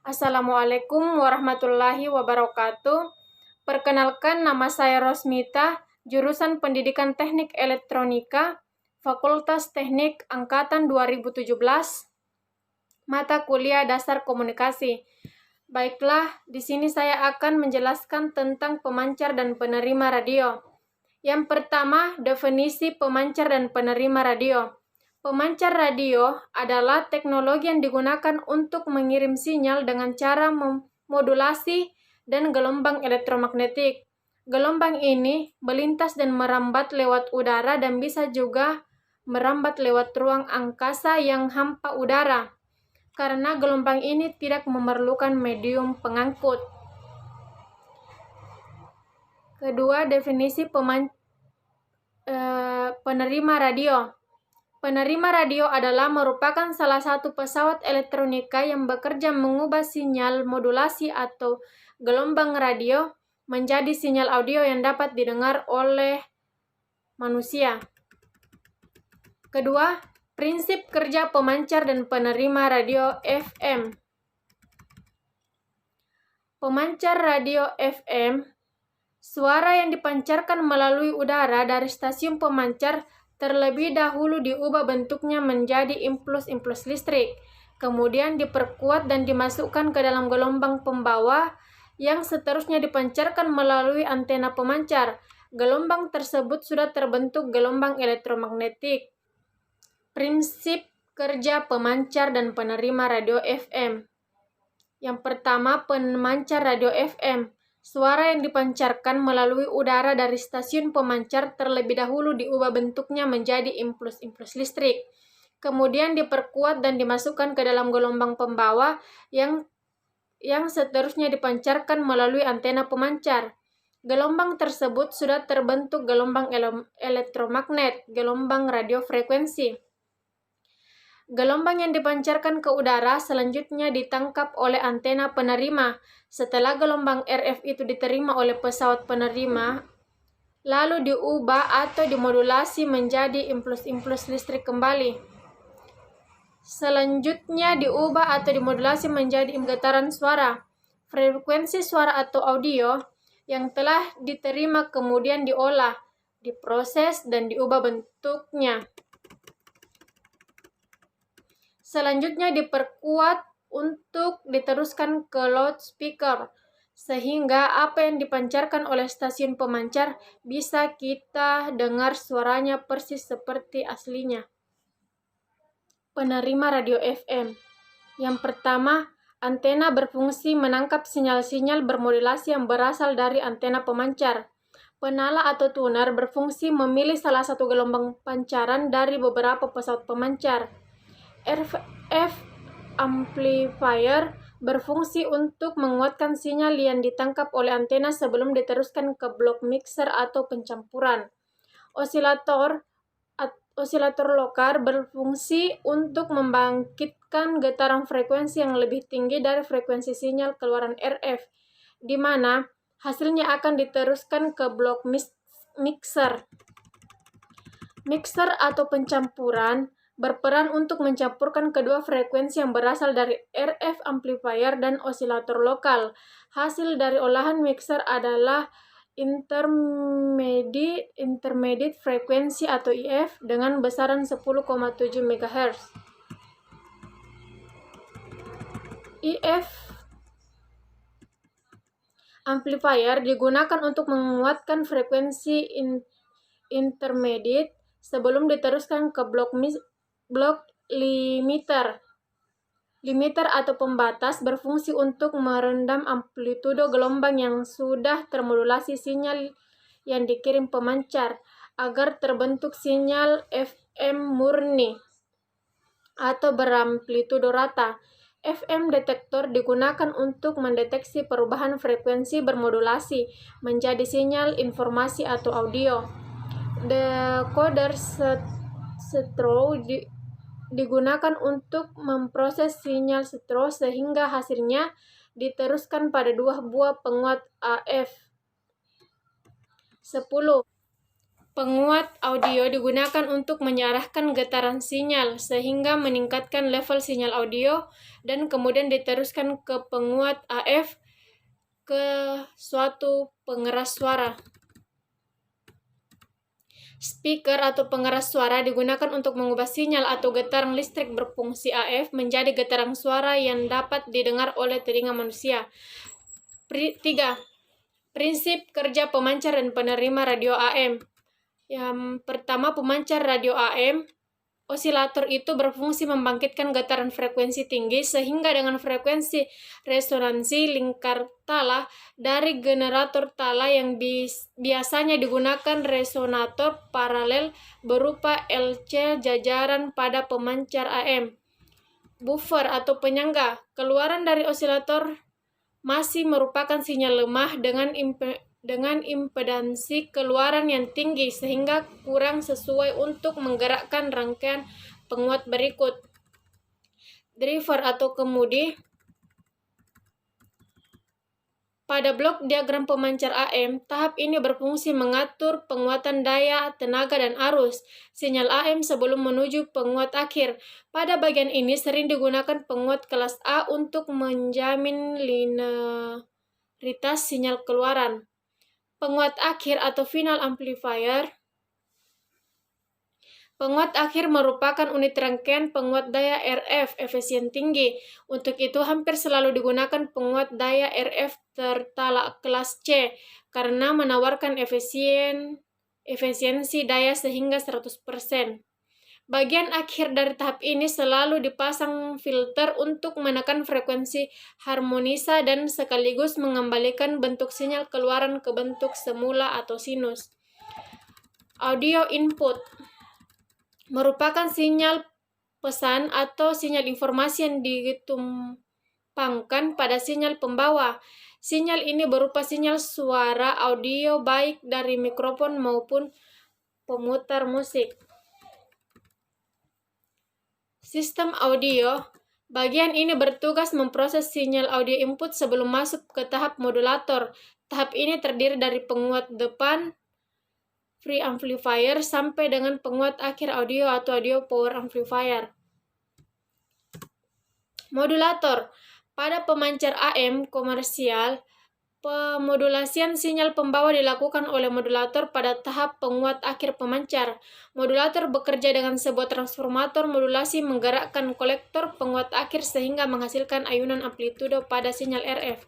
Assalamualaikum warahmatullahi wabarakatuh. Perkenalkan, nama saya Rosmita, jurusan Pendidikan Teknik Elektronika, Fakultas Teknik Angkatan 2017, mata kuliah Dasar Komunikasi. Baiklah, di sini saya akan menjelaskan tentang pemancar dan penerima radio. Yang pertama, definisi pemancar dan penerima radio. Pemancar radio adalah teknologi yang digunakan untuk mengirim sinyal dengan cara memodulasi dan gelombang elektromagnetik. Gelombang ini melintas dan merambat lewat udara dan bisa juga merambat lewat ruang angkasa yang hampa udara, karena gelombang ini tidak memerlukan medium pengangkut. Kedua, definisi penerima radio. Penerima radio adalah merupakan salah satu pesawat elektronika yang bekerja mengubah sinyal modulasi atau gelombang radio menjadi sinyal audio yang dapat didengar oleh manusia. Kedua, prinsip kerja pemancar dan penerima radio FM. Pemancar radio FM, suara yang dipancarkan melalui udara dari stasiun pemancar terlebih dahulu diubah bentuknya menjadi impuls-impuls listrik, kemudian diperkuat dan dimasukkan ke dalam gelombang pembawa yang seterusnya dipancarkan melalui antena pemancar. Gelombang tersebut sudah terbentuk gelombang elektromagnetik. Prinsip kerja pemancar dan penerima radio FM. Yang pertama, pemancar radio FM. Suara yang dipancarkan melalui udara dari stasiun pemancar terlebih dahulu diubah bentuknya menjadi impuls-impuls listrik, kemudian diperkuat dan dimasukkan ke dalam gelombang pembawa yang seterusnya dipancarkan melalui antena pemancar. Gelombang tersebut sudah terbentuk gelombang elektromagnet, gelombang radio frekuensi. Gelombang yang dipancarkan ke udara selanjutnya ditangkap oleh antena penerima. Setelah gelombang RF itu diterima oleh pesawat penerima, lalu diubah atau dimodulasi menjadi impuls-impuls listrik kembali. Selanjutnya diubah atau dimodulasi menjadi getaran suara. Frekuensi suara atau audio yang telah diterima kemudian diolah, diproses, dan diubah bentuknya. Selanjutnya diperkuat untuk diteruskan ke loudspeaker, sehingga apa yang dipancarkan oleh stasiun pemancar bisa kita dengar suaranya persis seperti aslinya. Penerima radio FM. Yang pertama, antena berfungsi menangkap sinyal-sinyal bermodulasi yang berasal dari antena pemancar. Penala atau tuner berfungsi memilih salah satu gelombang pancaran dari beberapa pesawat pemancar. RF amplifier berfungsi untuk menguatkan sinyal yang ditangkap oleh antena sebelum diteruskan ke blok mixer atau pencampuran. Osilator lokal berfungsi untuk membangkitkan getaran frekuensi yang lebih tinggi dari frekuensi sinyal keluaran RF, di mana hasilnya akan diteruskan ke blok mixer. Mixer atau pencampuran berperan untuk mencampurkan kedua frekuensi yang berasal dari RF amplifier dan osilator lokal. Hasil dari olahan mixer adalah intermediate frekuensi atau IF dengan besaran 10,7 MHz. IF amplifier digunakan untuk menguatkan frekuensi intermediate sebelum diteruskan ke blok limiter. Limiter atau pembatas berfungsi untuk meredam amplitudo gelombang yang sudah termodulasi sinyal yang dikirim pemancar agar terbentuk sinyal FM murni atau beramplitudo rata. FM detektor digunakan untuk mendeteksi perubahan frekuensi bermodulasi menjadi sinyal informasi atau audio. Decoder stereo digunakan untuk memproses sinyal stereo sehingga hasilnya diteruskan pada dua buah penguat AF. 10. Penguat audio digunakan untuk mengarahkan getaran sinyal sehingga meningkatkan level sinyal audio dan kemudian diteruskan ke penguat AF ke suatu pengeras suara. Speaker atau pengeras suara digunakan untuk mengubah sinyal atau getaran listrik berfungsi AF menjadi getaran suara yang dapat didengar oleh telinga manusia. 3. Prinsip kerja pemancar dan penerima radio AM. Yang pertama, pemancar radio AM, osilator itu berfungsi membangkitkan getaran frekuensi tinggi sehingga dengan frekuensi resonansi lingkar tala dari generator tala yang biasanya digunakan resonator paralel berupa LC jajaran pada pemancar AM. Buffer atau penyangga, keluaran dari osilator masih merupakan sinyal lemah dengan impedansi keluaran yang tinggi sehingga kurang sesuai untuk menggerakkan rangkaian penguat berikut. Driver atau kemudi. Pada blok diagram pemancar AM, tahap ini berfungsi mengatur penguatan daya, tenaga, dan arus sinyal AM sebelum menuju penguat akhir. Pada bagian ini sering digunakan penguat kelas A untuk menjamin linearitas sinyal keluaran. Penguat akhir atau final amplifier. Penguat akhir merupakan unit rangkaian penguat daya RF efisien tinggi. Untuk itu hampir selalu digunakan penguat daya RF tertala kelas C karena menawarkan efisiensi daya sehingga 100%. Bagian akhir dari tahap ini selalu dipasang filter untuk menekan frekuensi harmonisa dan sekaligus mengembalikan bentuk sinyal keluaran ke bentuk semula atau sinus. Audio input merupakan sinyal pesan atau sinyal informasi yang ditumpangkan pada sinyal pembawa. Sinyal ini berupa sinyal suara audio baik dari mikrofon maupun pemutar musik. Sistem audio. Bagian ini bertugas memproses sinyal audio input sebelum masuk ke tahap modulator. Tahap ini terdiri dari penguat depan, preamplifier, sampai dengan penguat akhir audio atau audio power amplifier. Modulator. Pada pemancar AM komersial, pemodulasian sinyal pembawa dilakukan oleh modulator pada tahap penguat akhir pemancar. Modulator bekerja dengan sebuah transformator modulasi menggerakkan kolektor penguat akhir sehingga menghasilkan ayunan amplitudo pada sinyal RF.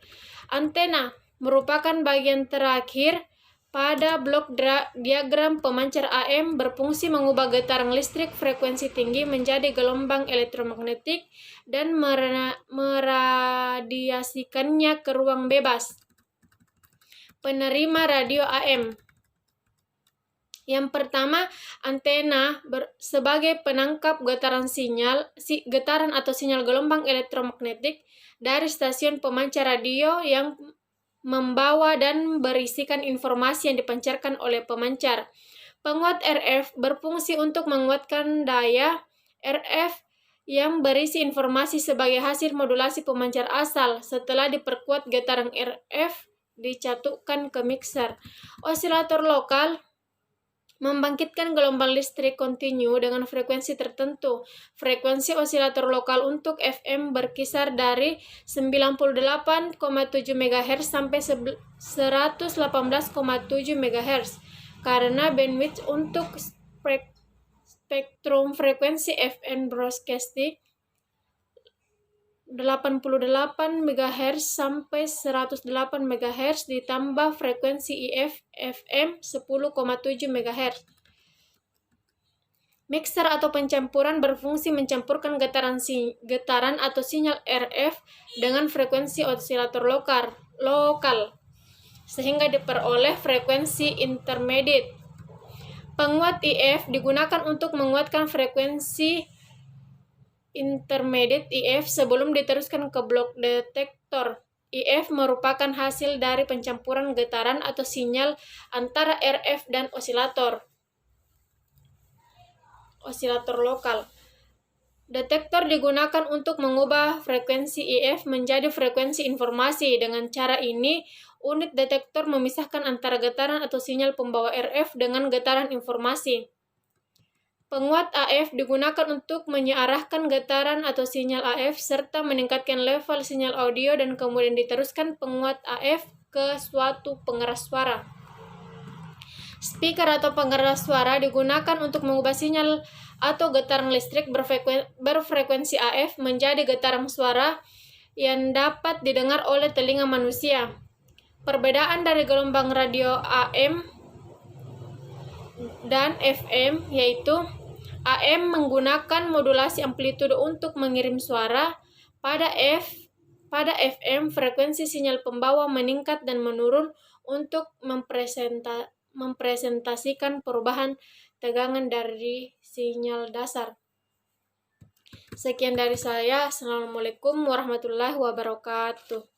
Antena merupakan bagian terakhir pada blok diagram pemancar AM, berfungsi mengubah getaran listrik frekuensi tinggi menjadi gelombang elektromagnetik dan meradiasikannya ke ruang bebas. Penerima radio AM. Yang pertama, antena sebagai penangkap getaran atau sinyal gelombang elektromagnetik dari stasiun pemancar radio yang membawa dan berisikan informasi yang dipancarkan oleh pemancar. Penguat RF berfungsi untuk menguatkan daya RF yang berisi informasi sebagai hasil modulasi pemancar asal. Setelah diperkuat, getaran RF dicatutkan ke mixer. Osilator lokal membangkitkan gelombang listrik kontinu dengan frekuensi tertentu. Frekuensi osilator lokal untuk FM berkisar dari 98,7 MHz sampai 118,7 MHz. Karena bandwidth untuk spektrum frekuensi FM broadcasting 88 MHz sampai 108 MHz ditambah frekuensi IF FM 10,7 MHz. Mixer atau pencampuran berfungsi mencampurkan getaran atau sinyal RF dengan frekuensi osilator lokal sehingga diperoleh frekuensi intermediate. Penguat IF digunakan untuk menguatkan frekuensi intermediate IF sebelum diteruskan ke blok detektor. IF merupakan hasil dari pencampuran getaran atau sinyal antara RF dan osilator lokal. Detektor digunakan untuk mengubah frekuensi IF menjadi frekuensi informasi. Dengan cara ini, unit detektor memisahkan antara getaran atau sinyal pembawa RF dengan getaran informasi. Penguat AF digunakan untuk menyearahkan getaran atau sinyal AF serta meningkatkan level sinyal audio dan kemudian diteruskan penguat AF ke suatu pengeras suara. Speaker atau pengeras suara digunakan untuk mengubah sinyal atau getaran listrik berfrekuensi AF menjadi getaran suara yang dapat didengar oleh telinga manusia. Perbedaan dari gelombang radio AM dan FM yaitu AM menggunakan modulasi amplitude untuk mengirim suara. Pada FM, frekuensi sinyal pembawa meningkat dan menurun untuk mempresentasikan perubahan tegangan dari sinyal dasar. Sekian dari saya. Assalamualaikum warahmatullahi wabarakatuh.